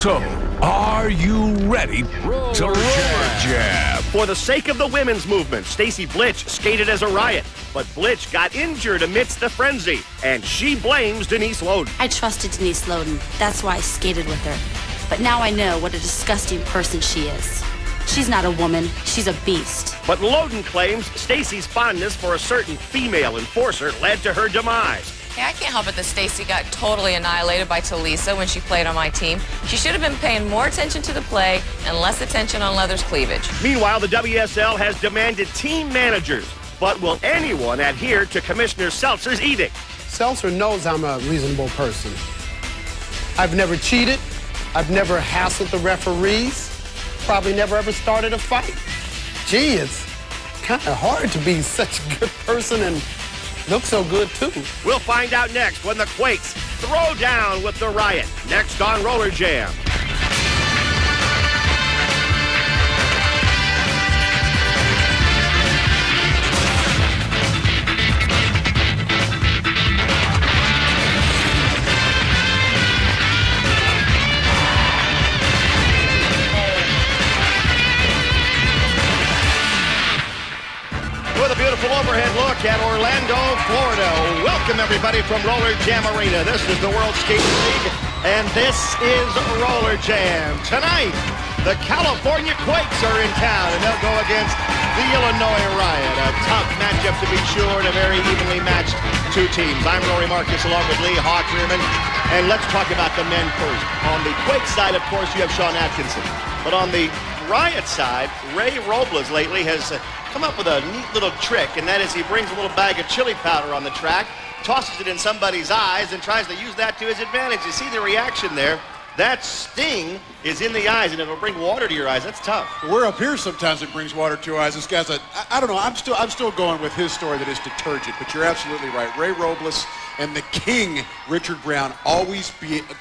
So, are you ready to roller jam? For the sake of the women's movement, Stacy Blitch skated as a Riot, but Blitch got injured amidst the frenzy, and she blames Denise Loden. I trusted Denise Loden. That's why I skated with her. But now I know what a disgusting person she is. She's not a woman, she's a beast. But Loden claims Stacy's fondness for a certain female enforcer led to her demise. Yeah, I can't help it that Stacy got totally annihilated by Talisa when she played on my team. She should have been paying more attention to the play and less attention on Leather's cleavage. Meanwhile, the WSL has demanded team managers. But will anyone adhere to Commissioner Seltzer's edict? Seltzer knows I'm a reasonable person. I've never cheated. I've never hassled the referees. Probably never ever started a fight. Gee, it's kind of hard to be such a good person and look so good, too. We'll find out next when the Quakes throw down with the Riot. Next on Roller Jam. With a beautiful overhead look at Orlando, Florida. Welcome, everybody, from Roller Jam Arena. This is the World Skating League, and this is Roller Jam. Tonight, the California Quakes are in town, and they'll go against the Illinois Riot. A tough matchup, to be sure, and a very evenly matched two teams. I'm Rory Marcus, along with Lee Hawk Rearman, and let's talk about the men first. On the Quakes side, of course, you have Sean Atkinson. But on the Riot side, Ray Robles lately has come up with a neat little trick, and that is he brings a little bag of chili powder on the track, tosses it in somebody's eyes, and tries to use that to his advantage. You see the reaction there? That sting is in the eyes, and it'll bring water to your eyes. That's tough. We're up here sometimes it brings water to your eyes. This guy's I don't know, I'm still going with his story that is detergent, but you're absolutely right. Ray Robles and the king, Richard Brown, always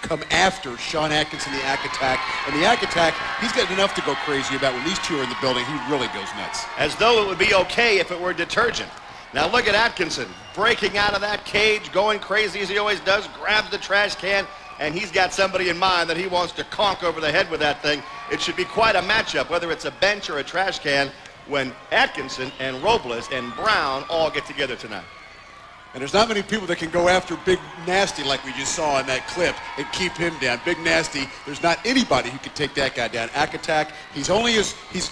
come after Sean Atkinson, the Ack Attack. And the Ack Attack, he's got enough to go crazy about. When these two are in the building, he really goes nuts. As though it would be okay if it were detergent. Now look at Atkinson, breaking out of that cage, going crazy as he always does, grabs the trash can, and he's got somebody in mind that he wants to conk over the head with that thing. It should be quite a matchup, whether it's a bench or a trash can, when Atkinson and Robles and Brown all get together tonight. And there's not many people that can go after Big Nasty like we just saw in that clip and keep him down. Big Nasty, there's not anybody who can take that guy down. Ack Attack, he's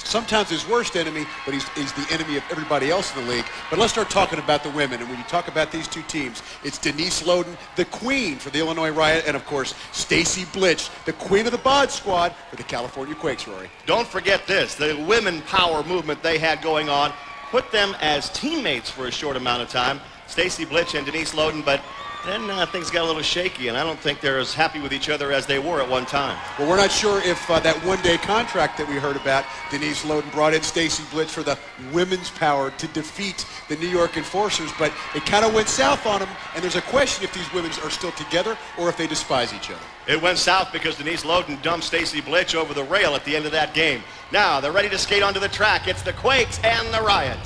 sometimes his worst enemy, but he's the enemy of everybody else in the league. But let's start talking about the women. And when you talk about these two teams, it's Denise Loden, the queen for the Illinois Riot, and of course, Stacy Blitch, the queen of the bod squad for the California Quakes, Rory. Don't forget this, the women power movement they had going on put them as teammates for a short amount of time. Stacy Blitch and Denise Loden, but then things got a little shaky, and I don't think they're as happy with each other as they were at one time. Well, we're not sure if that one-day contract that we heard about, Denise Loden brought in Stacy Blitch for the women's power to defeat the New York Enforcers, but it kind of went south on them, and there's a question if these women are still together or if they despise each other. It went south because Denise Loden dumped Stacy Blitch over the rail at the end of that game. Now, they're ready to skate onto the track. It's the Quakes and the Riot.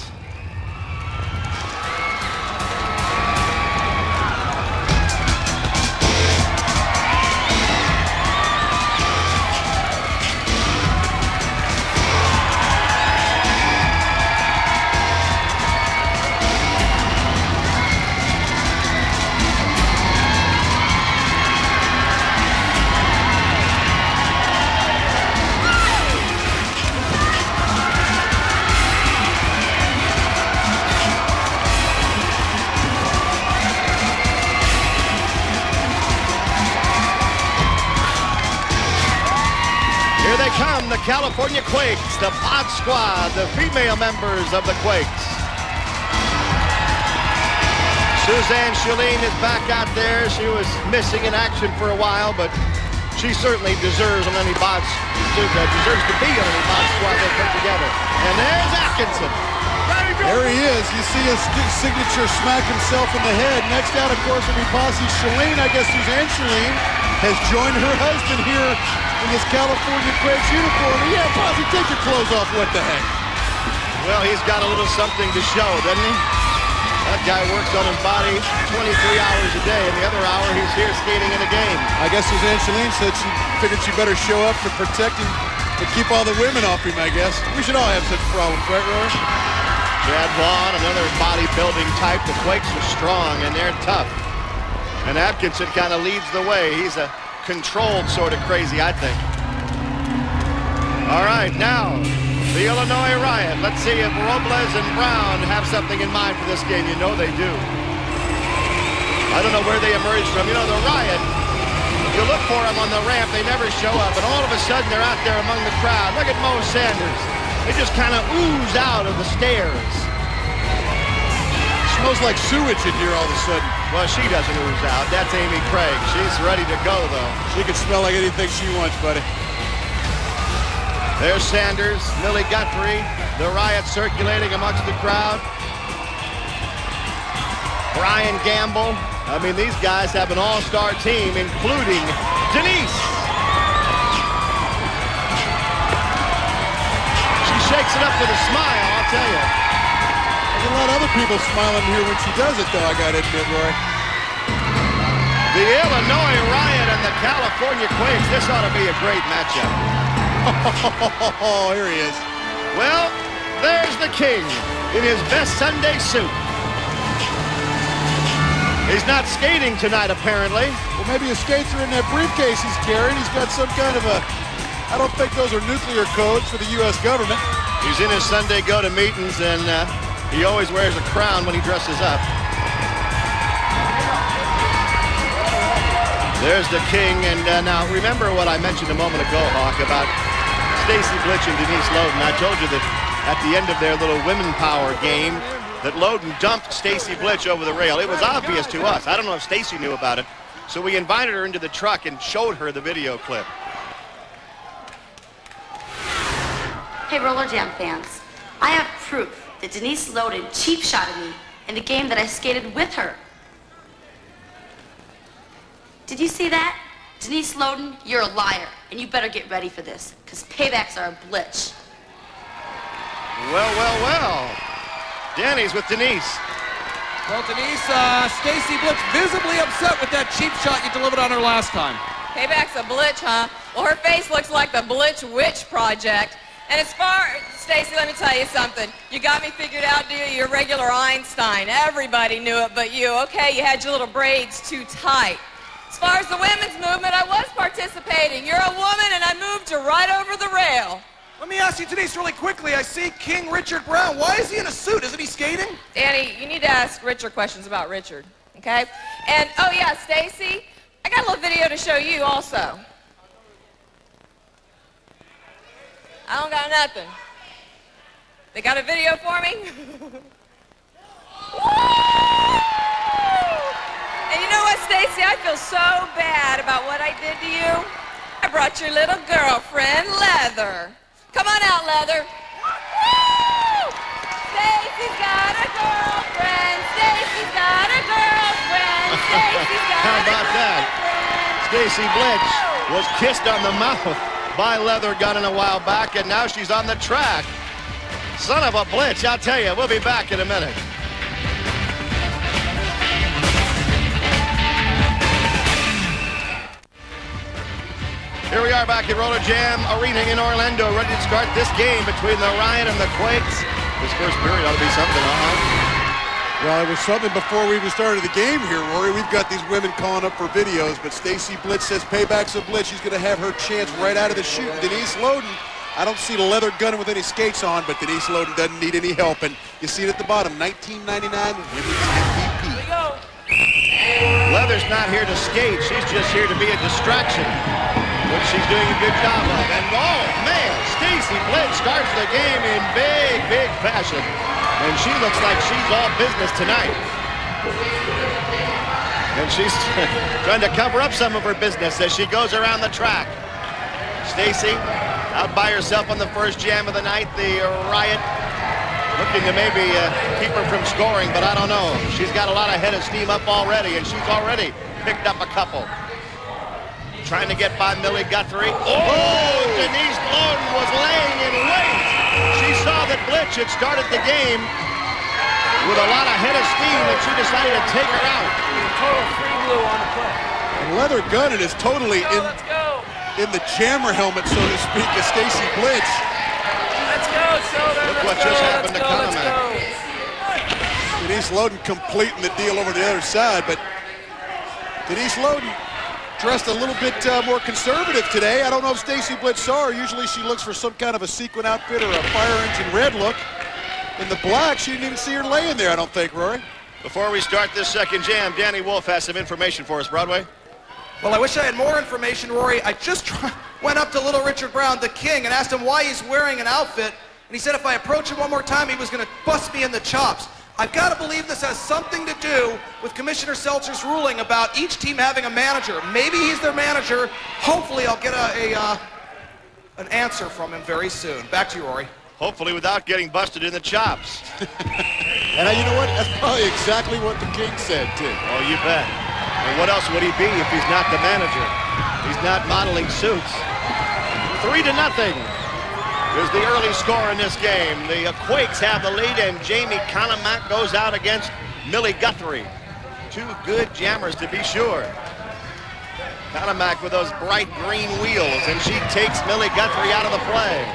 Here they come, the California Quakes, the pod squad, the female members of the Quakes. Suzanne Chalene is back out there. She was missing in action for a while, but she certainly deserves to be on any bod squad that come together. And there's Atkinson. There he is. You see his signature smack himself in the head. Next out, of course, will be Posse Chalene. I guess Suzanne Chalene has joined her husband here in this California Quakes uniform. And yeah, Posse, take your clothes off. What the heck? Well, he's got a little something to show, doesn't he? I'll guy works on his body 23 hours a day, and the other hour he's here skating in a game. I guess as Angeline said, she figured she better show up to protect him and keep all the women off him, I guess. We should all have such problems, right, Roy? Chad Vaughn, another bodybuilding type. The Quakes are strong, and they're tough. And Atkinson kind of leads the way. He's a controlled sort of crazy, I think. All right, now, the Illinois Riot. Let's see if Robles and Brown have something in mind for this game. You know they do. I don't know where they emerged from. You know, the Riot, you look for them on the ramp, they never show up. And all of a sudden, they're out there among the crowd. Look at Mo Sanders. They just kind of ooze out of the stairs. Smells like sewage in here all of a sudden. Well, she doesn't ooze out. That's Amy Craig. She's ready to go, though. She can smell like anything she wants, buddy. There's Sanders, Millie Guthrie, the Riot circulating amongst the crowd. Brian Gamble. I mean, these guys have an all-star team, including Denise. She shakes it up with a smile, I'll tell you. There's a lot of other people smiling here when she does it, though, I gotta admit, Roy. The Illinois Riot and the California Quakes. This ought to be a great matchup. Oh, here he is. Well, there's the king in his best Sunday suit. He's not skating tonight, apparently. Well, maybe his skates are in that briefcase he's carrying. He's got some kind of a... I don't think those are nuclear codes for the U.S. government. He's in his Sunday go-to-meetings, and he always wears a crown when he dresses up. There's the king, and now remember what I mentioned a moment ago, Hawk, about Stacy Blitch and Denise Loden. I told you that at the end of their little women power game that Loden dumped Stacy Blitch over the rail. It was obvious to us. I don't know if Stacy knew about it. So we invited her into the truck and showed her the video clip. Hey, Roller Jam fans. I have proof that Denise Loden cheap shotted me in the game that I skated with her. Did you see that? Denise Loden, you're a liar, and you better get ready for this, because paybacks are a blitz. Well, well, well. Danny's with Denise. Well, Denise, Stacy Blitz visibly upset with that cheap shot you delivered on her last time. Payback's a blitz, huh? Well, her face looks like the Blitz Witch Project. And as far, Stacy, let me tell you something. You got me figured out, do you? You're regular Einstein. Everybody knew it but you. Okay, you had your little braids too tight. As far as the women's movement, I was participating. You're a woman, and I moved you right over the rail. Let me ask you, Denise, really quickly. I see King Richard Brown. Why is he in a suit? Isn't he skating? Danny, you need to ask Richard questions about Richard, okay? And, oh yeah, Stacy, I got a little video to show you also. I don't got nothing. They got a video for me? And you know what, Stacy? I feel so bad about what I did to you. I brought your little girlfriend, Leather. Come on out, Leather. Stacy's got a girlfriend. Stacy's got a girlfriend. Stacy's got How about that? Stacy Blitch was kissed on the mouth by Leather Gunning a while back, and now she's on the track. Son of a Blitch, I'll tell you. We'll be back in a minute. Here we are back at Roller Jam Arena in Orlando, ready to start this game between the Riot and the Quakes. This first period ought to be something, Well, it was something before we even started the game here, Rory. We've got these women calling up for videos, but Stacy Blitz says payback's a blitz. She's going to have her chance right out of the chute. Denise Loden, I don't see the Leather Gunning with any skates on, but Denise Loden doesn't need any help. And you see it at the bottom, 1999 Women's MVP. Here we go. Leather's not here to skate. She's just here to be a distraction, which she's doing a good job of. And, oh, man, Stacy Blitz starts the game in big, big fashion. And she looks like she's all business tonight. And she's trying to cover up some of her business as she goes around the track. Stacy out by herself on the first jam of the night. The Riot looking to maybe keep her from scoring, but I don't know. She's got a lot of head of steam up already, and she's already picked up a couple. Trying to get by Millie Guthrie. Oh, Denise Loden was laying in wait. She saw that Blitch had started the game. with a lot of head of steam, and she decided to take her out. Total free blue on the play. And Leather Gunning is totally in the jammer helmet, so to speak, of Stacy Blitz. Let's go, Silver. Look what just happened to Conemac. Denise Loden completing the deal over the other side, but Denise Loden dressed a little bit more conservative today. I don't know if Stacy Blitz saw her. Usually she looks for some kind of a sequin outfit or a fire engine red look. In the black, she didn't even see her laying there, I don't think, Rory. Before we start this second jam, Danny Wolf has some information for us. Broadway? Well, I wish I had more information, Rory. I just went up to Little Richard Brown, the king, and asked him why he's wearing an outfit. And he said if I approach him one more time, he was going to bust me in the chops. I've got to believe this has something to do with Commissioner Seltzer's ruling about each team having a manager. Maybe he's their manager. Hopefully I'll get an answer from him very soon. Back to you, Rory. Hopefully without getting busted in the chops. And you know what? That's probably exactly what the king said, too. Oh, you bet. And what else would he be if he's not the manager? He's not modeling suits. 3-0 is the early score in this game. The Quakes have the lead, and Jamie Conemac goes out against Millie Guthrie. Two good jammers, to be sure. Conemac with those bright green wheels, and she takes Millie Guthrie out of the play.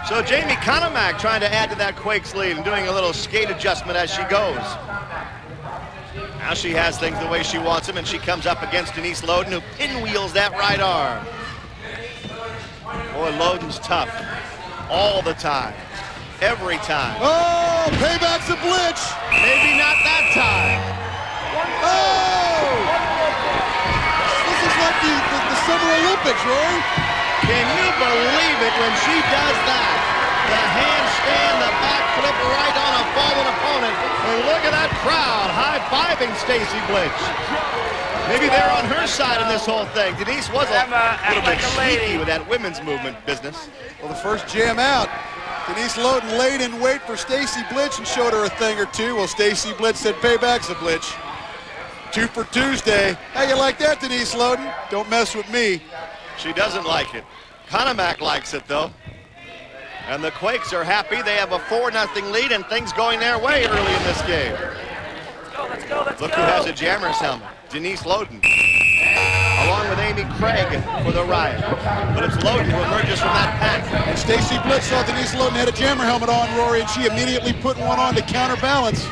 So Jamie Conemac trying to add to that Quakes lead and doing a little skate adjustment as she goes. Now she has things the way she wants them, and she comes up against Denise Loden, who pinwheels that right arm. Boy, Loden's tough all the time, every time. Oh, payback's a blitz. Maybe not that time. Oh! This is like the Summer Olympics, Rory. Can you believe it when she does that? The handstand, the backflip right on a fallen opponent. And look at that crowd high-fiving Stacy Blitz. Maybe they're on her side in this whole thing. Denise was a little bit sneaky with that women's movement business. Well, the first jam out, Denise Loden laid in wait for Stacy Blitz and showed her a thing or two. Well, Stacy Blitz said payback's a blitz. 2 for Tuesday. How you like that, Denise Loden? Don't mess with me. She doesn't like it. Conemac likes it, though. And the Quakes are happy. They have a 4-0 lead, and things going their way early in this game. Let's go. Look who has a jammer's helmet. Denise Loden, along with Amy Craig for the Riot. But it's Loden who emerges from that pack. And Stacy Blitz saw Denise Loden had a jammer helmet on, Rory, and she immediately put one on to counterbalance.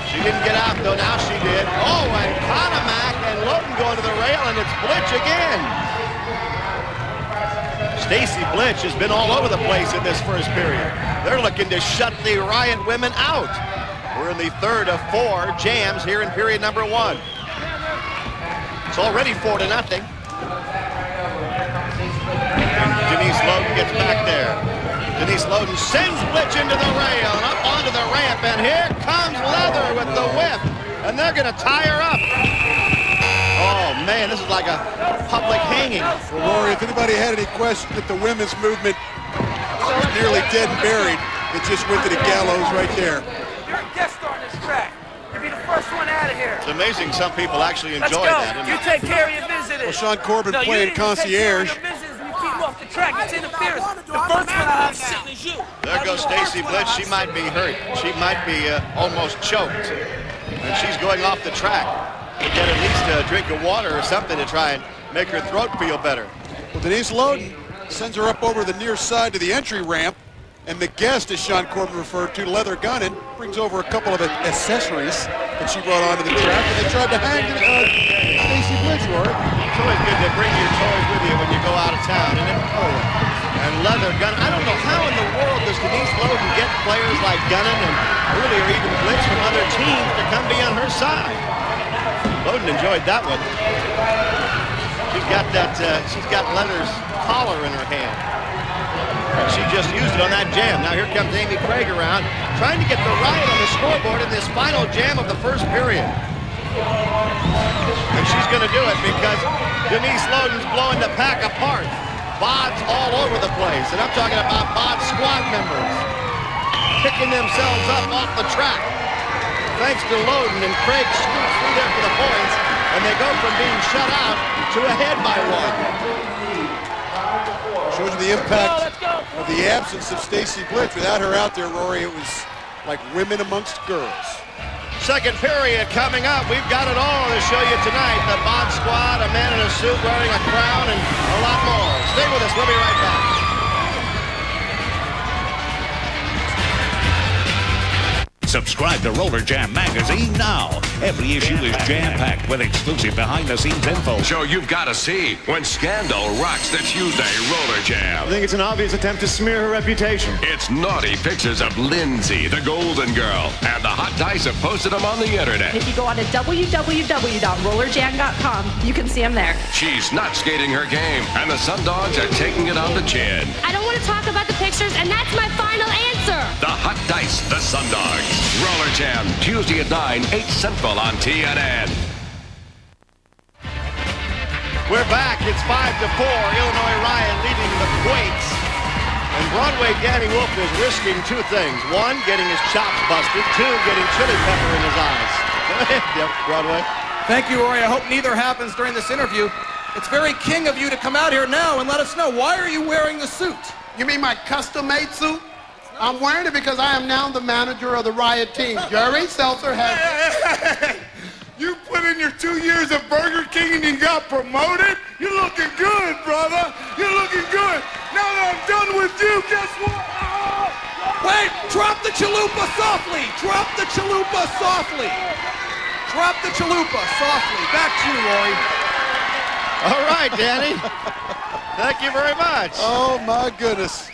She didn't get out, though. Now she did. Oh, and Conemac and Loden going to the rail, and it's Blitz again. Stacy Blitz has been all over the place in this first period. They're looking to shut the Riot women out. We're in the third of 4 jams here in period number 1. It's already 4-0. Denise Loden gets back there. Denise Loden sends Blitz into the rail and up onto the ramp, and here comes Leather with the whip, and they're going to tie her up. Oh, man, this is like a public hanging. Well, Rory, if anybody had any question that the women's movement was nearly dead and buried, it just went to the gallows right there. You're a guest on this track. You'll be the first one out of here. It's amazing some people actually enjoy that. You take care of your visitors. Well, Sean Corbin playing concierge. Off the track, it's interference. The first one I have sitting is you. There goes Stacy Blitz. She might be hurt. She might be almost choked. And she's going off the track to get at least a drink of water or something to try and make her throat feel better. Well, Denise Loden sends her up over the near side to the entry ramp. And the guest, as Sean Corbin referred to, Leather Gunning, brings over a couple of accessories that she brought onto the track. And they tried to hang Stacy Blitz, Rory. It's always good to bring your toys with you when you go out of town, isn't it? And Leather Gunning. I don't know how in the world does Denise Loden get players like Gunning and earlier even Blitz from other teams to come be on her side. Loden enjoyed that one. She's got that. She's got Leather's collar in her hand. And she just used it on that jam. Now here comes Amy Craig around, trying to get the Riot on the scoreboard in this final jam of the first period. And she's going to do it because Denise Loden's blowing the pack apart. Bods all over the place. And I'm talking about Bod squad members picking themselves up off the track. Thanks to Loden, and Craig scoots through there for the points, and they go from being shut out to ahead by 1. Shows you the impact of the absence of Stacy Blitz. Without her out there, Rory, it was like women amongst girls. Second period coming up. We've got it all to show you tonight. The Bod Squad, a man in a suit wearing a crown, and a lot more. Stay with us. We'll be right back. Subscribe to Roller Jam magazine now. Every issue is jam-packed with exclusive behind-the-scenes info. Show you've got to see when Scandal rocks the Tuesday Roller Jam. I think it's an obvious attempt to smear her reputation. It's naughty pictures of Lindsay, the Golden Girl, and the Hot Dice have posted them on the internet. If you go on to www.rollerjam.com, you can see them there. She's not skating her game, and the Sundogs are taking it on the chin. I don't want to talk about the pictures, and that's my final answer. The Hot Dice, the Sundogs. Roller Jam, Tuesday at 9, 8 Central on TNN. We're back. It's 5-4. Illinois Riot leading the Quakes. And Broadway Danny Wolf is risking two things. One, getting his chops busted. Two, getting chili pepper in his eyes. Go ahead, Broadway. Thank you, Rory. I hope neither happens during this interview. It's very king of you to come out here now and let us know. Why are you wearing the suit? You mean my custom-made suit? I'm wearing it because I am now the manager of the Riot team. Jerry Seltzer has... Hey, you put in your 2 years at Burger King and you got promoted? You're looking good, brother. You're looking good. Now that I'm done with you, guess what? Wait, drop the chalupa softly. Drop the chalupa softly. Drop the chalupa softly. Back to you, Rory. All right, Danny. Thank you very much. Oh, my goodness.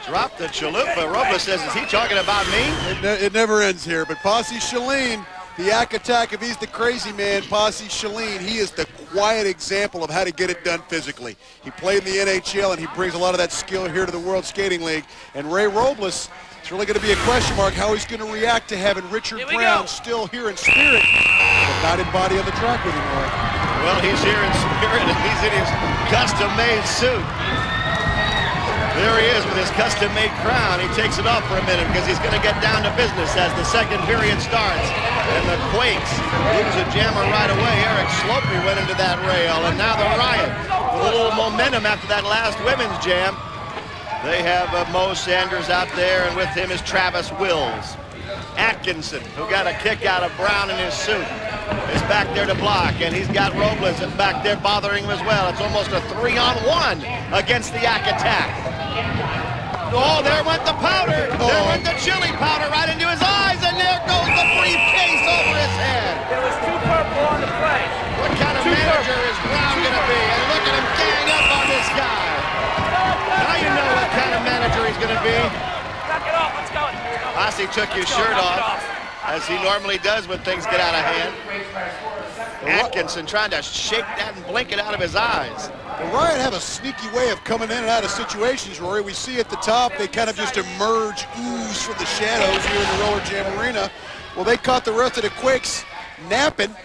Drop the chalupa. Robles says, is he talking about me? It never ends here, but Posse Shalene, the Yak Attack, if he's the crazy man, Posse Shalene, he is the quiet example of how to get it done physically. He played in the NHL, and he brings a lot of that skill here to the World Skating League. And Ray Robles, it's really going to be a question mark how he's going to react to having Richard Brown still here in spirit, but not in body on the track anymore. Well, he's here in spirit, and he's in his custom-made suit. There he is with his custom-made crown. He takes it off for a minute because he's going to get down to business as the second period starts. And the Quakes lose a jammer right away. Eric Slopey went into that rail, and now the Riot with a little momentum after that last women's jam. They have Mo Sanders out there, and with him is Travis Wills. Atkinson, who got a kick out of Brown in his suit, is back there to block, and he's got Robles back there bothering him as well. It's almost a 3-on-1 against the Yak Attack. Oh, there went the powder. There went the chili powder right into his eyes, and there goes the briefcase over his head. There was too purple on the play. What kind of manager is Brown going to be? And look at him gang up on this guy. Now you know what kind of manager he's going to be. Knock it off. Let's go. Posse took his shirt off, as he normally does when things get out of hand. Atkinson trying to shake that and blink it out of his eyes. The Riot have a sneaky way of coming in and out of situations, Rory. We see at the top, they kind of just emerge, ooze from the shadows here in the Roller Jam Arena. Well, they caught the rest of the Quakes napping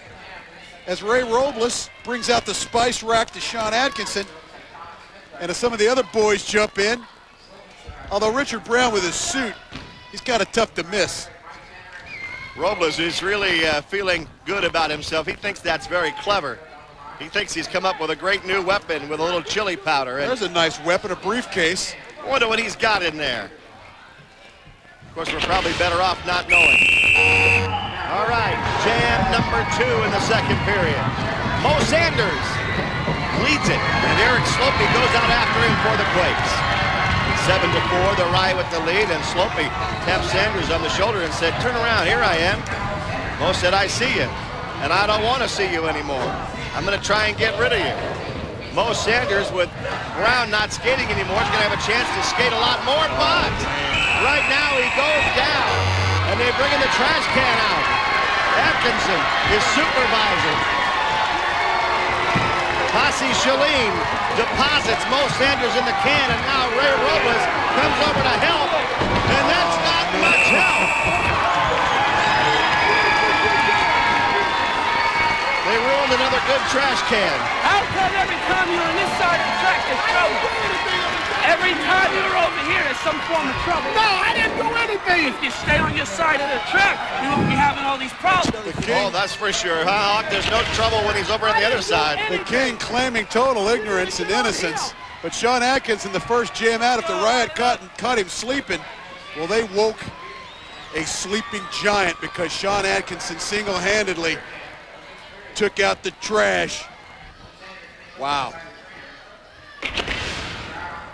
as Ray Robles brings out the spice rack to Sean Atkinson. And as some of the other boys jump in, although Richard Brown with his suit, he's kind of tough to miss. Robles is really feeling good about himself. He thinks that's very clever. He thinks he's come up with a great new weapon with a little chili powder. And there's a nice weapon, a briefcase. I wonder what he's got in there. Of course, we're probably better off not knowing. All right, jam number 2 in the second period. Mo Sanders leads it, and Eric Slopey goes out after him for the Quakes. 7-4, the Riot with the lead, and Slopey tapped Sanders on the shoulder and said, turn around, here I am. Mo said, I see you, and I don't want to see you anymore. I'm going to try and get rid of you. Mo Sanders, with Brown not skating anymore, is going to have a chance to skate a lot more, but right now he goes down, and they bring in the trash can out. Atkinson is supervising. Posse Shalene deposits Mo Sanders in the can, and now Ray Robles comes over to help, and that's not much help. They ruined another good trash can. How come every time you're on this side of the track, there's trouble? Every time you're over here, there's some form of trouble. No, I didn't do anything. If you stay on your side of the track, you won't be having all these problems. Oh, that's for sure. Hawk, there's no trouble when he's over on the other side. The King claiming total ignorance and innocence. But Sean Atkinson, the first jam out, if the Riot caught him sleeping, well, they woke a sleeping giant because Sean Atkinson single-handedly took out the trash. Wow.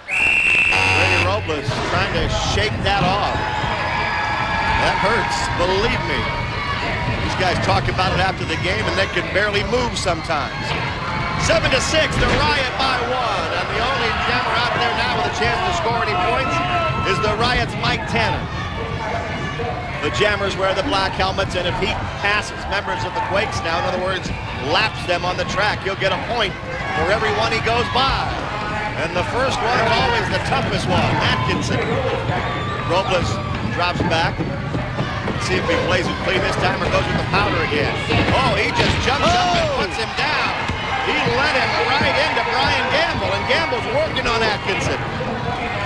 Ray Robles trying to shake that off. That hurts, believe me. These guys talk about it after the game, and they can barely move sometimes. 7-6, the Riot by 1. And the only jammer out there now with a chance to score any points is the Riot's Mike Tanner. The jammers wear the black helmets, and if he passes members of the Quakes now, in other words, laps them on the track, he'll get a point for every one he goes by. And the first one is always the toughest one. Atkinson. Robles drops back. See if he plays it clean this time or goes with the powder again. Oh, he just jumps up and puts him down. He led him right into Brian Gamble, and Gamble's working on Atkinson.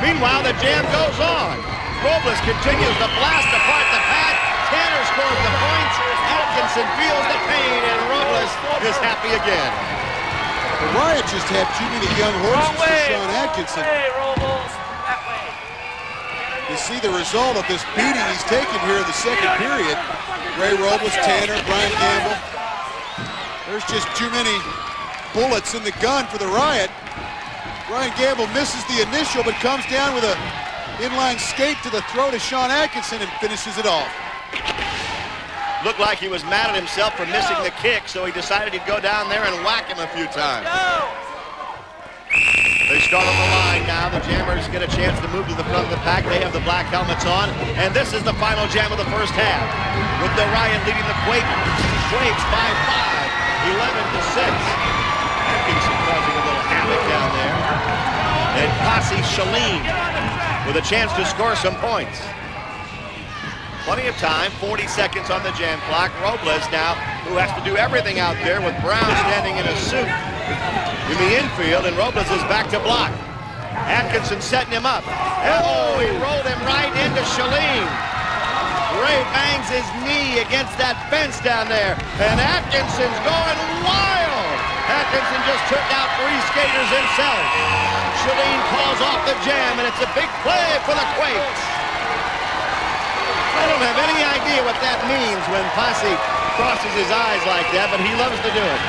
Meanwhile, the jam goes on. Robles continues to blast apart the pad. Tanner scores the points. Atkinson feels the pain, and Robles is happy again. The Riot just have too many young horses for Sean Atkinson. Hey, Robles, that way. You see the result of this beating he's taken here in the second period. Ray Robles, Tanner, Brian Gamble. There's just too many bullets in the gun for the Riot. Brian Gamble misses the initial, but comes down with a inline skate to the throat of Sean Atkinson and finishes it off. Looked like he was mad at himself for missing the kick, so he decided he'd go down there and whack him a few times. They start on the line now. The jammers get a chance to move to the front of the pack. They have the black helmets on, and this is the final jam of the first half, with the Riot leading the Quakes by 5, 11-6. Atkinson causing a little havoc down there. And Posse Shalene with a chance to score some points. Plenty of time, 40 seconds on the jam clock. Robles now, who has to do everything out there with Brown standing in a suit in the infield, and Robles is back to block. Atkinson setting him up. Oh, he rolled him right into Shalene. Ray bangs his knee against that fence down there, and Atkinson's going wild. Atkinson just took out 3 skaters himself. Shalene calls off the jam, and it's a big play for the Quakes. I don't have any idea what that means when Posse crosses his eyes like that, but he loves to do it.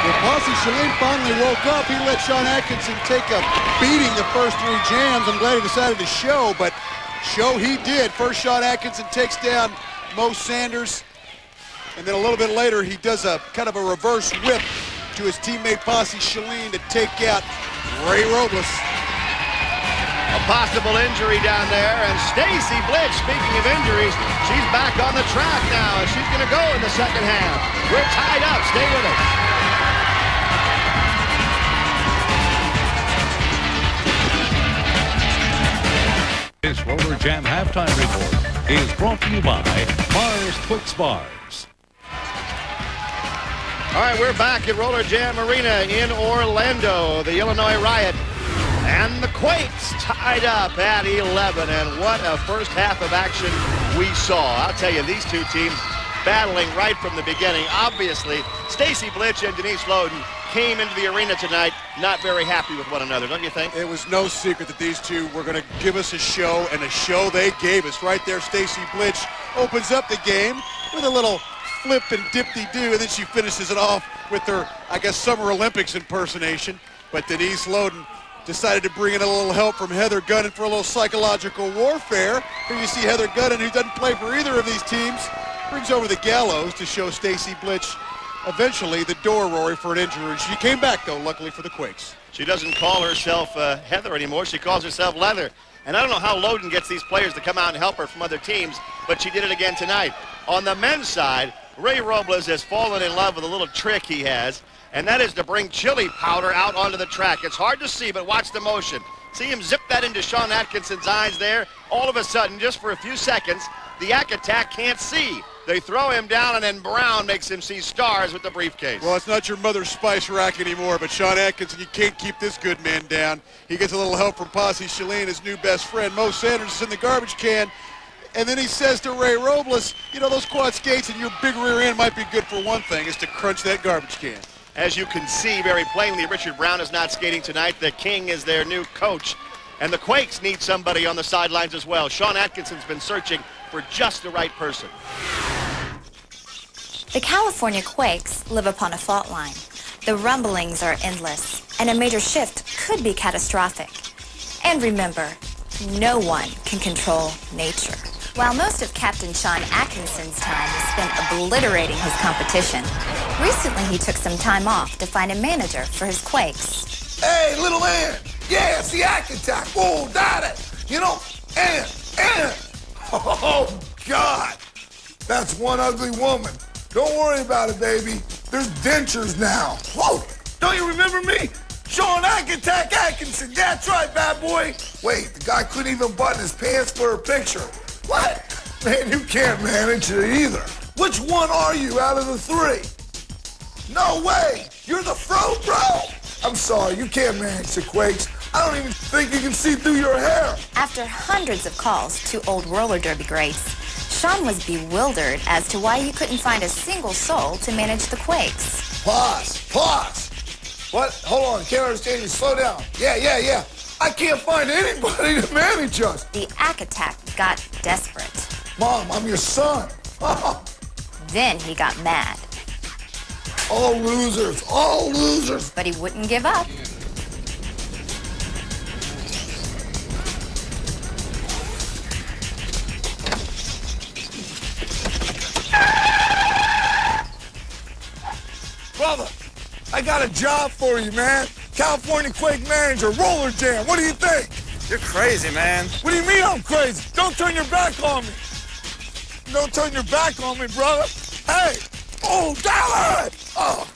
When Posse Shalene finally woke up, he let Sean Atkinson take a beating the first 3 jams. I'm glad he decided to show, but show he did. First shot, Atkinson takes down Mo Sanders, and then a little bit later, he does a kind of a reverse whip to his teammate Posse Shalene to take out Ray Robles. A possible injury down there, and Stacy Blitch, speaking of injuries, she's back on the track now, and she's going to go in the second half. We're tied up. Stay with us. This Roller Jam halftime report is brought to you by Mars Quakes Bars. All right, we're back at Roller Jam Arena in Orlando. The Illinois Riot and the Quakes tied up at 11, and what a first half of action we saw. I'll tell you, these two teams battling right from the beginning. Obviously, Stacy Blitch and Denise Loden came into the arena tonight not very happy with one another, don't you think? It was no secret that these two were going to give us a show, and a show they gave us. Right there, Stacy Blitch opens up the game with a little flip and dip-de-doo, and then she finishes it off with her, I guess, Summer Olympics impersonation. But Denise Loden decided to bring in a little help from Heather Gunnan for a little psychological warfare. Here you see Heather Gunnan, who doesn't play for either of these teams, brings over the gallows to show Stacy Blitch eventually the door, Rory, for an injury. She came back, though, luckily for the Quakes. She doesn't call herself Heather anymore. She calls herself Leather. And I don't know how Loden gets these players to come out and help her from other teams, but she did it again tonight. On the men's side, Ray Robles has fallen in love with a little trick he has, and that is to bring chili powder out onto the track. It's hard to see, but watch the motion. See him zip that into Sean Atkinson's eyes there. All of a sudden, just for a few seconds, the Yak Attack can't see. They throw him down, and then Brown makes him see stars with the briefcase. Well, it's not your mother's spice rack anymore, but Sean Atkinson, you can't keep this good man down. He gets a little help from Posse Shalene, his new best friend. Mo Sanders is in the garbage can. And then he says to Ray Robles, you know, those quad skates and your big rear end might be good for one thing, is to crunch that garbage can. As you can see very plainly, Richard Brown is not skating tonight. The King is their new coach. And the Quakes need somebody on the sidelines as well. Sean Atkinson's been searching for just the right person. The California Quakes live upon a fault line. The rumblings are endless, and a major shift could be catastrophic. And remember, no one can control nature. While most of Captain Sean Atkinson's time is spent obliterating his competition, recently he took some time off to find a manager for his Quakes. Hey, little Ann. Yeah, it's the Attack. Oh, Daddy. You know, Ann. Oh, God. That's one ugly woman. Don't worry about it, baby. There's dentures now. Whoa. Don't you remember me? Sean Attack Atkinson. That's right, bad boy. Wait, the guy couldn't even button his pants for a picture. What? Man, you can't manage it either. Which one are you out of the three? No way. You're the fro bro. I'm sorry, you can't manage the Quakes. I don't even think you can see through your hair. After hundreds of calls to old roller derby greats, Sean was bewildered as to why he couldn't find a single soul to manage the Quakes. Pause. What? Hold on, can't understand you. Slow down. Yeah. I can't find anybody to manage us. The Attack got desperate. Mom, I'm your son. Then he got mad. All losers. But he wouldn't give up. Brother, I got a job for you, man. California Quake manager, Roller Jam. What do you think? You're crazy, man. What do you mean I'm crazy? Don't turn your back on me. Don't turn your back on me, brother. Hey. Oh, damn it. Oh.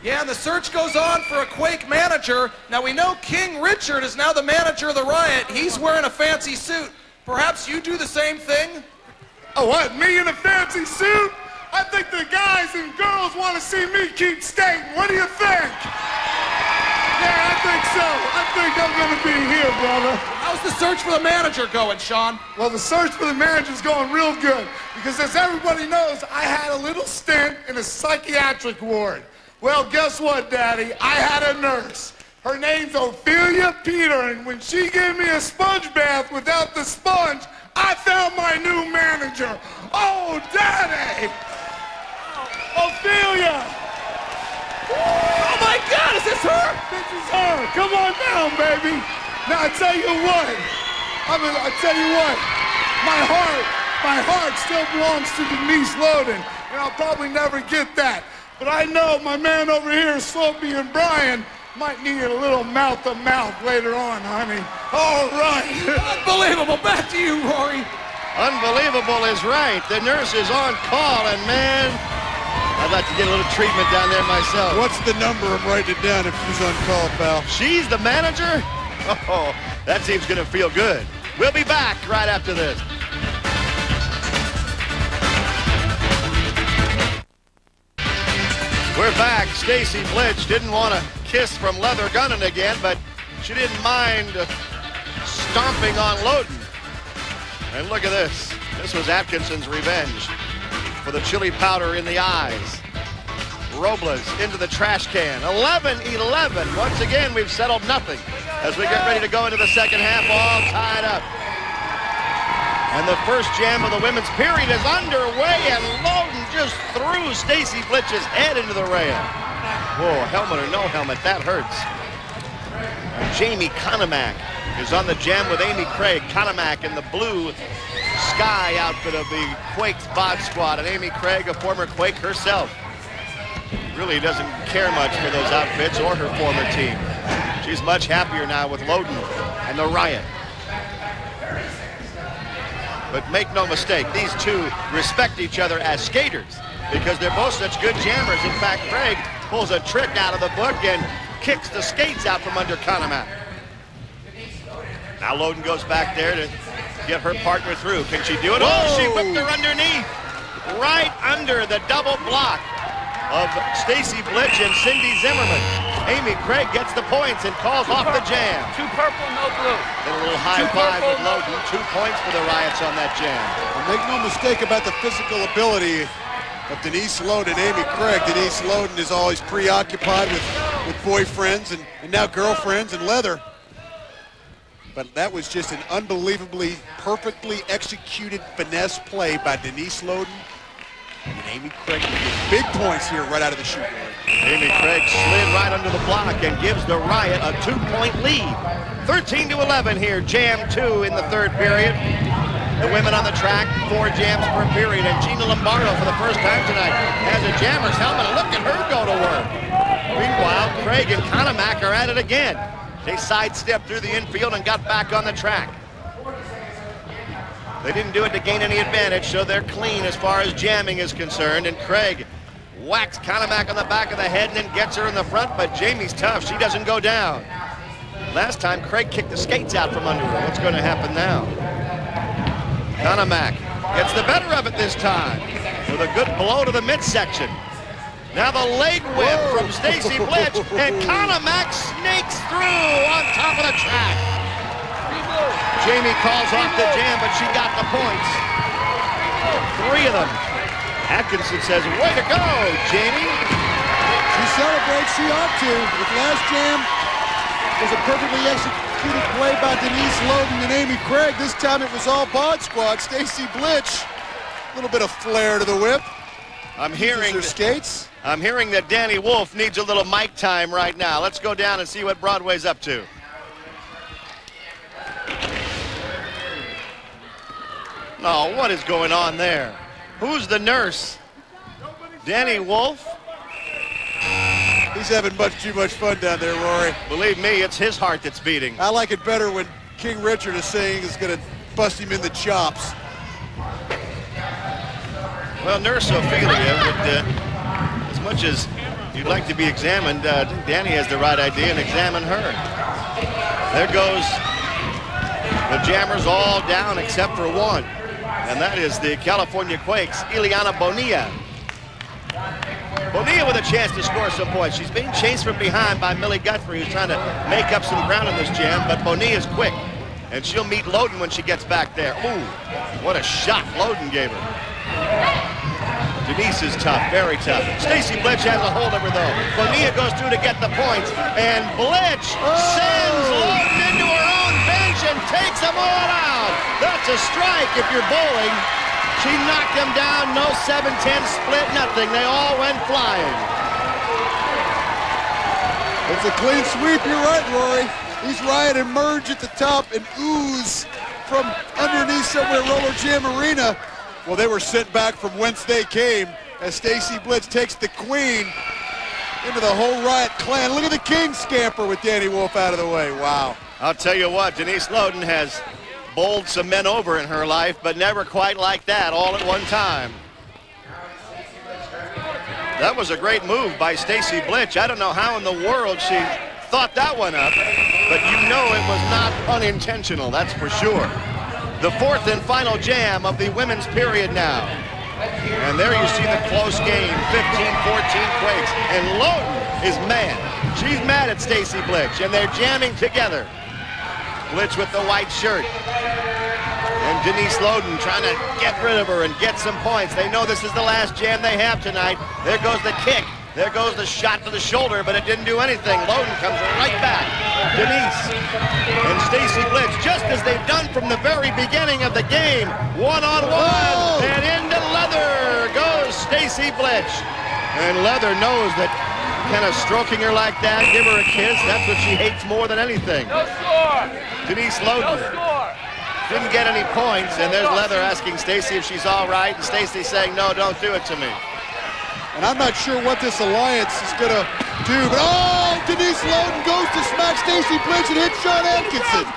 Yeah, and the search goes on for a Quake manager. Now, we know King Richard is now the manager of the Riot. He's wearing a fancy suit. Perhaps you do the same thing? Oh, what? Me in a fancy suit? I think the guys and girls want to see me keep skating. What do you think? Yeah, I think so. I think I'm going to be here, brother. How's the search for the manager going, Sean? Well, the search for the manager's going real good because, as everybody knows, I had a little stint in a psychiatric ward. Well, guess what, Daddy? I had a nurse. Her name's Ophelia Peter, and when she gave me a sponge bath without the sponge, I found my new manager. Oh, Daddy! Ophelia! Oh, my God, is this her? This is her. Come on down, baby. Now, I tell you what. My heart still belongs to Denise Loden, and I'll probably never get that. But I know my man over here, Slopey and Brian, might need a little mouth-to-mouth later on, honey. All right. Unbelievable. Back to you, Rory. Unbelievable is right. The nurse is on call, and man, I'd like to get a little treatment down there myself. What's the number? I'm writing it down if she's on call, pal. She's the manager? Oh, that seems going to feel good. We'll be back right after this. We're back. Stacy Blitch didn't want to kiss from Leather Gunning again, but she didn't mind stomping on Loden. And look at this. This was Atkinson's revenge for the chili powder in the eyes. Robles into the trash can. 11-11. Once again, we've settled nothing as we get ready to go into the second half, all tied up. And the first jam of the women's period is underway, and Loden just threw Stacy Blitch's head into the rail. Whoa, helmet or no helmet, that hurts. Jamie Konomak is on the jam with Amy Craig. Konomak in the blue sky outfit of the Quakes bod squad, and Amy Craig, a former Quake herself, really doesn't care much for those outfits or her former team. She's much happier now with Loden and the Riot. But make no mistake, these two respect each other as skaters because they're both such good jammers. In fact, Craig pulls a trick out of the book and kicks the skates out from under Konomak. Now Loden goes back there to get her partner through. Can she do it? Whoa. Oh, she whipped her underneath. Right under the double block of Stacy Blitch and Cindy Zimmerman. Amy Craig gets the points and calls off the jam. 2 purple, no blue. Did a little high five with Loden. 2 points for the Riots on that jam. And make no mistake about the physical ability of Denise Loden and Amy Craig. Denise Loden is always preoccupied with boyfriends and now girlfriends and leather. But that was just an unbelievably, perfectly executed finesse play by Denise Loden. And Amy Craig getting big points here right out of the chute. Amy Craig slid right under the block and gives the Riot a 2-point lead. 13-11 here, Jam 2 in the third period. The women on the track, 4 jams per period, and Gina Lombardo for the first time tonight has a jammer's helmet. Look at her go to work. Meanwhile, Craig and Conemack are at it again. They sidestepped through the infield and got back on the track. They didn't do it to gain any advantage, so they're clean as far as jamming is concerned. And Craig whacks Conemack on the back of the head and then gets her in the front, but Jamie's tough. She doesn't go down. Last time, Craig kicked the skates out from under her. What's going to happen now? Conemack gets the better of it this time with a good blow to the midsection. Now the leg whip from Stacy Blitch, and Conemack snakes through on top of the track. Jamie calls off the jam, but she got the points. 3 of them. Atkinson says, way to go, Jamie. She celebrates, she ought to. With last jam was a perfectly executed play by Denise Loden and Amy Craig. This time it was all Bod Squad. Stacy Blitch, a little bit of flair to the whip. I'm hearing her skates. I'm hearing that Danny Wolf needs a little mic time right now. Let's go down and see what Broadway's up to. Oh, what is going on there? Who's the nurse? Danny Wolf? He's having too much fun down there, Rory. Believe me, it's his heart that's beating. I like it better when King Richard is saying he's going to bust him in the chops. Well, Nurse Ophelia, but as much as you'd like to be examined, Danny has the right idea and examine her. There goes the jammers all down except for one, and that is the California Quakes, Ileana Bonilla. Bonilla with a chance to score some points. She's being chased from behind by Millie Guthrie, who's trying to make up some ground in this jam, but Bonilla's quick, and she'll meet Loden when she gets back there. Ooh, what a shot Loden gave her. Denise is tough, very tough. Stacy Blitch has a hold of her, though. Bonilla goes through to get the points, and Blitch sends Loden into her own bench and takes them all out. That's a strike if you're bowling. She knocked them down, no 7-10 split, nothing. They all went flying. It's a clean sweep, you're right, Rory. These Riot emerge at the top and ooze from underneath somewhere Roller Jam Arena. Well, they were sent back from whence they came as Stacy Blitz takes the queen into the whole Riot clan. Look at the king scamper with Danny Wolf out of the way. Wow. I'll tell you what, Denise Loden has bowled some men over in her life, but never quite like that all at one time. That was a great move by Stacy Blitch. I don't know how in the world she thought that one up, but you know it was not unintentional, that's for sure. The 4th and final jam of the women's period now. And there you see the close game, 15-14 Quakes. And Loden is mad. She's mad at Stacy Blitch, and they're jamming together. Blitch with the white shirt. And Denise Loden trying to get rid of her and get some points. They know this is the last jam they have tonight. There goes the kick. There goes the shot to the shoulder, but it didn't do anything. Loden comes right back. Denise and Stacy Blitz, just as they've done from the very beginning of the game. One-on-one, and into Leather goes Stacy Blitz. And Leather knows that kind of stroking her like that, give her a kiss, that's what she hates more than anything. No score. Denise Loden didn't get any points, and there's Leather asking Stacy if she's all right, and Stacy saying, no, don't do it to me. And I'm not sure what this alliance is going to do, but oh, Denise Loden goes to smack Stacy Blitz and hit Sean Atkinson.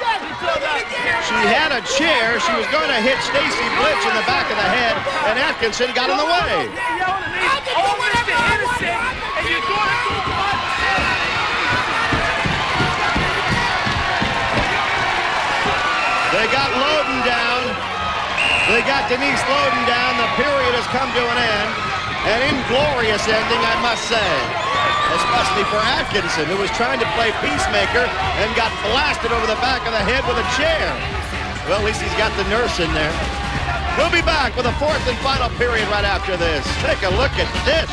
She had a chair. She was going to hit Stacy Blitz in the back of the head, and Atkinson got in the way. They got Loden down. They got Denise Loden down. The period has come to an end. An inglorious ending, I must say, especially for Atkinson, who was trying to play peacemaker and got blasted over the back of the head with a chair. Well, at least he's got the nurse in there. We'll be back with a fourth and final period right after this. Take a look at this.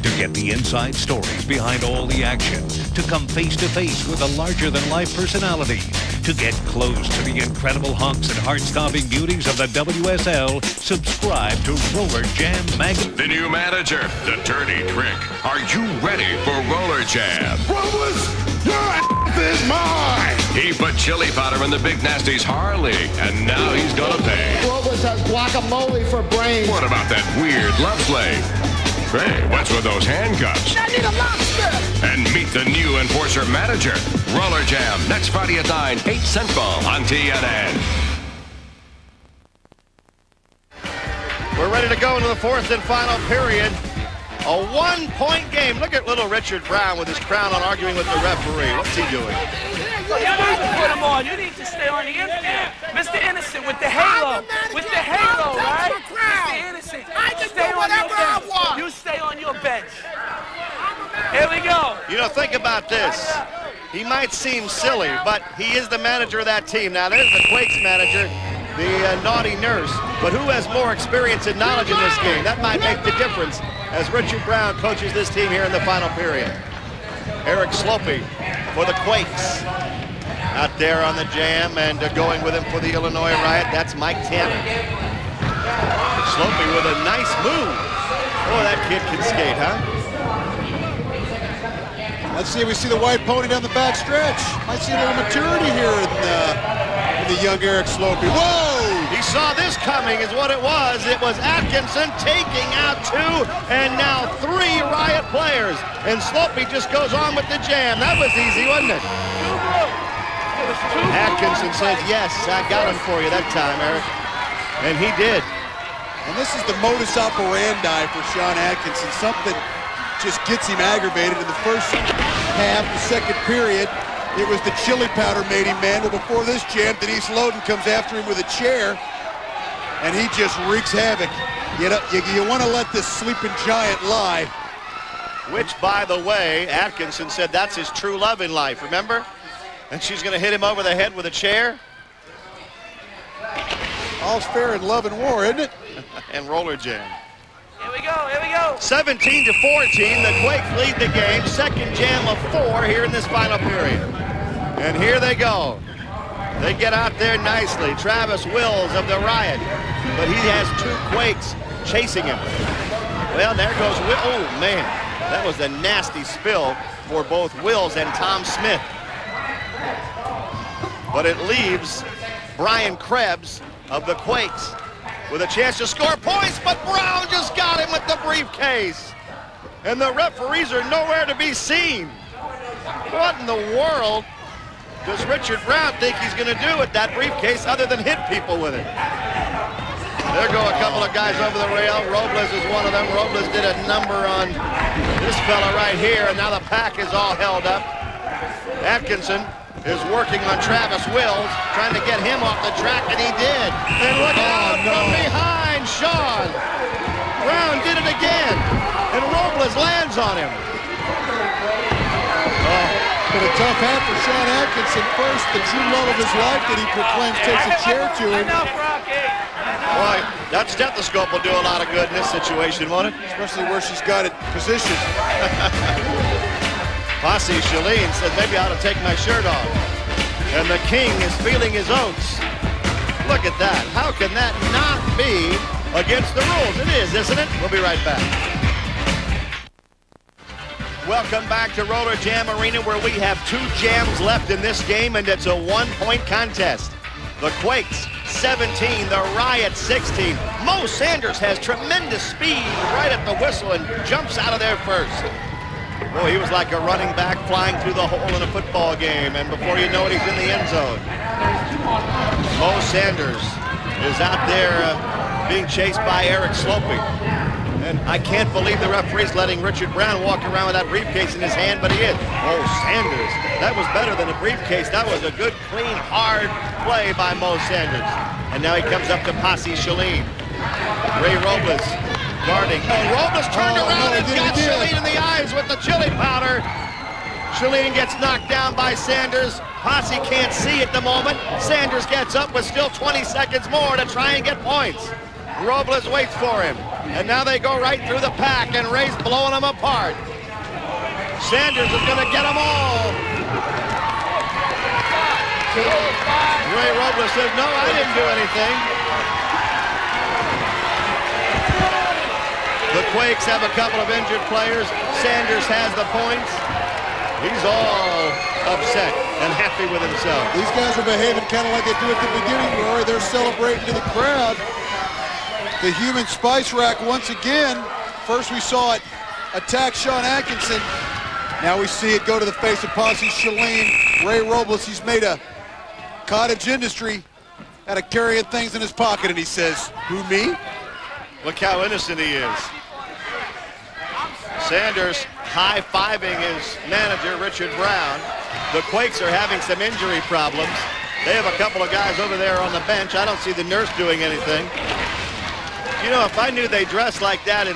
To get the inside stories behind all the action, to come face-to-face with the larger-than-life personalities, to get close to the incredible hunks and heart-stopping beauties of the WSL, subscribe to Roller Jam Magazine. The new manager, the Dirty Trick. Are you ready for Roller Jam? Robles, your ass is mine! He put chili powder in the Big Nasty's Harley, and now he's gonna pay. Robles has guacamole for brains. What about that weird love slave? Hey, what's with those handcuffs? I need a lobster! And meet the new enforcer manager. Roller Jam, next Friday at 9, 8 Central on TNN. We're ready to go into the fourth and final period. A one-point game. Look at little Richard Brown with his crown on, arguing with the referee. What's he doing? You need to put him on. You need to stay on the inside. Mr. Innocent with the halo. With the halo, right? Mr. Innocent. I can do whatever I want. You stay on your bench. Here we go. You know, think about this. He might seem silly, but he is the manager of that team. Now, there's the Quakes manager, the naughty nurse. But who has more experience and knowledge in this game? That might make the difference as Richard Brown coaches this team here in the final period. Eric Slopey for the Quakes. Out there on the jam, and going with him for the Illinois Riot, that's Mike Tanner. Slopey with a nice move. Oh, that kid can skate, huh? Let's see if we see the white pony down the back stretch. Might see a little maturity here in the young Eric Slopey. Whoa! He saw this coming is what it was. It was Atkinson taking out 2 and now 3 Riot players. And Slopey just goes on with the jam. That was easy, wasn't it? Atkinson says, yes, I got him for you that time, Eric. And he did. And this is the modus operandi for Sean Atkinson. Something just gets him aggravated in the first half, the second period. It was the chili powder made him mad. But before this jam, Denise Loden comes after him with a chair, and he just wreaks havoc. You want to let this sleeping giant lie. Which, by the way, Atkinson said that's his true love in life, remember? And she's going to hit him over the head with a chair. All's fair in love and war, isn't it? And Roller Jam. Here we go, here we go. 17-14, the Quakes lead the game. Second jam of 4 here in this final period. And here they go. They get out there nicely. Travis Wills of the Riot. But he has 2 Quakes chasing him. Well, there goes Will. Oh, man. That was a nasty spill for both Wills and Tom Smith. But it leaves Brian Krebs of the Quakes with a chance to score points, but Brown just got him with the briefcase. And the referees are nowhere to be seen. What in the world does Richard Brown think he's going to do with that briefcase other than hit people with it? There go a couple of guys over the rail. Robles is one of them. Robles did a number on this fella right here, and now the pack is all held up. Atkinson is working on Travis Wills, trying to get him off the track, and he did. And look out from behind, Sean. Brown did it again, and Robles lands on him. But a tough half for Sean Atkinson. First, the true love of his life that he proclaims takes a chair to him. Boy, that stethoscope will do a lot of good in this situation, won't it? Especially where she's got it positioned. Posse Shalene says, maybe I ought to take my shirt off. And the king is feeling his oats. Look at that. How can that not be against the rules? It is, isn't it? We'll be right back. Welcome back to Roller Jam Arena, where we have 2 jams left in this game, and it's a 1-point contest. The Quakes 17, the Riot 16. Mo Sanders has tremendous speed right at the whistle and jumps out of there first. Boy, he was like a running back flying through the hole in a football game, and before you know it, he's in the end zone. Mo Sanders is out there being chased by Eric Slopey. And I can't believe the referee's letting Richard Brown walk around with that briefcase in his hand, but he is. Oh, Sanders. That was better than a briefcase. That was a good, clean, hard play by Mo Sanders. And now he comes up to Posse Shalene. Ray Robles Guarding. Oh, Robles turned around and got Shalene in the eyes with the chili powder. Shalene gets knocked down by Sanders. Posse can't see at the moment. Sanders gets up with still 20 seconds more to try and get points. Robles waits for him. And now they go right through the pack, and Ray's blowing them apart. Sanders is going to get them all. Ray Robles says, no, I didn't do anything. The Quakes have a couple of injured players. Sanders has the points. He's all upset and happy with himself. These guys are behaving kind of like they do at the beginning, Rory. They're celebrating to the crowd. The human spice rack once again. First we saw it attack Sean Atkinson. Now we see it go to the face of Posse Shalene. Ray Robles, he's made a cottage industry out of carrying things in his pocket, and he says, who, me? Look how innocent he is. Sanders high-fiving his manager, Richard Brown. The Quakes are having some injury problems. They have a couple of guys over there on the bench. I don't see the nurse doing anything. You know, if I knew they dressed like that in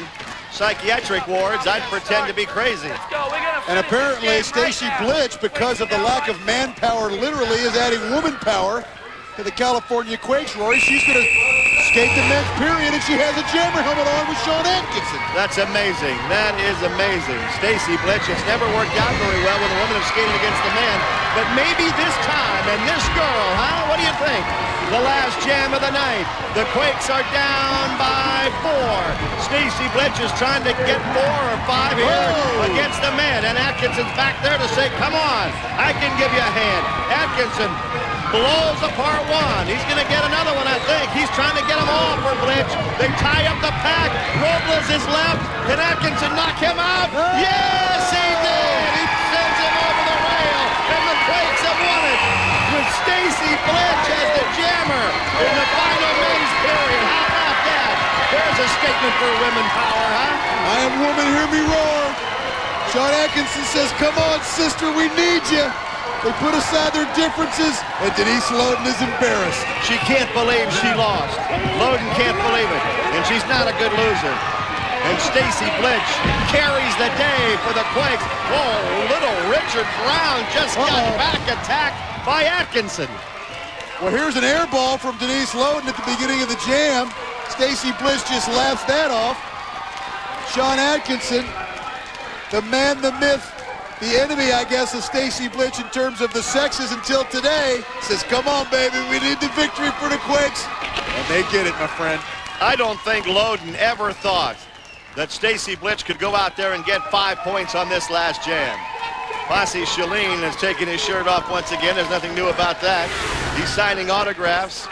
psychiatric wards, I'd pretend to be crazy. And apparently Stacy Blitch, because of the lack of manpower, literally is adding woman power to the California Quakes, Rory. She's going to skate the men's period, and she has a jammer helmet on with Sean Atkinson. That's amazing. That is amazing. Stacy Blitch, it's never worked out very well when the women have skated against the men, but maybe this time, and this girl, huh? What do you think? The last jam of the night. The Quakes are down by 4. Stacy Blitch is trying to get 4 or 5 here against the men, and Atkinson's back there to say, come on, I can give you a hand. Atkinson blows apart one. He's going to get another one, I think. He's trying to get them all for Blitch. They tie up the pack. Robles is left. Can Atkinson knock him out? Yes, he did. He sends him over the rail, and the Quakes have won it with Stacy Blitch as the jammer in the final men's period. How about that? There's a statement for women power, huh? I am woman, hear me roar. Sean Atkinson says, come on, sister, we need you. They put aside their differences, and Denise Loden is embarrassed. She can't believe she lost. Loden can't believe it, and she's not a good loser. And Stacy Blitch carries the day for the Quakes. Oh, little Richard Brown just got back attacked by Atkinson. Well, here's an air ball from Denise Loden at the beginning of the jam. Stacy Blitch just laughs that off. Sean Atkinson, the man, the myth, the enemy, I guess, of Stacy Blitch in terms of the sexes until today, says, come on, baby, we need the victory for the Quakes. And they get it, my friend. I don't think Loden ever thought that Stacy Blitch could go out there and get 5 points on this last jam. Posse Shalene has taken his shirt off once again. There's nothing new about that. He's signing autographs.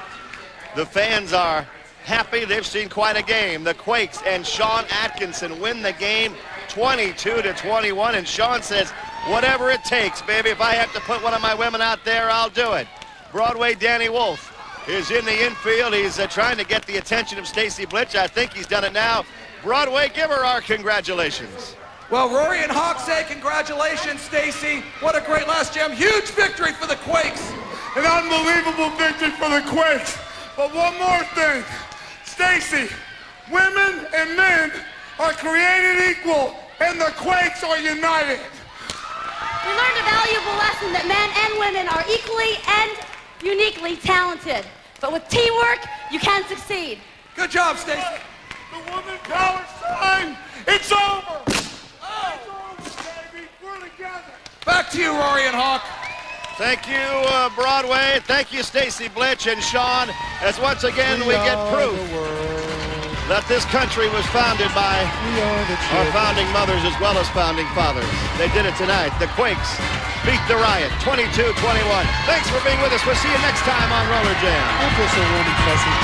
The fans are happy. They've seen quite a game. The Quakes and Sean Atkinson win the game 22-21, and Sean says, whatever it takes, baby. If I have to put one of my women out there, I'll do it. Broadway Danny Wolf is in the infield. He's trying to get the attention of Stacy Blitch. I think he's done it now. Broadway, give her our congratulations. Well, Rory and Hawk say congratulations, Stacy. What a great last jam. Huge victory for the Quakes. An unbelievable victory for the Quakes. But one more thing. Stacy, women and men are created equal, and the Quakes are united. We learned a valuable lesson that men and women are equally and uniquely talented. But with teamwork, you can succeed. Good job, Stacy. The woman power sign, it's over. It's over, baby. We're together. Back to you, Rory and Hawk. Thank you, Broadway. Thank you, Stacy Blitch and Sean, as once again we get proof that this country was founded by our founding mothers as well as founding fathers. They did it tonight. The Quakes beat the Riot 22-21. Thanks for being with us. We'll see you next time on Roller Jam. I feel so warm and fuzzy.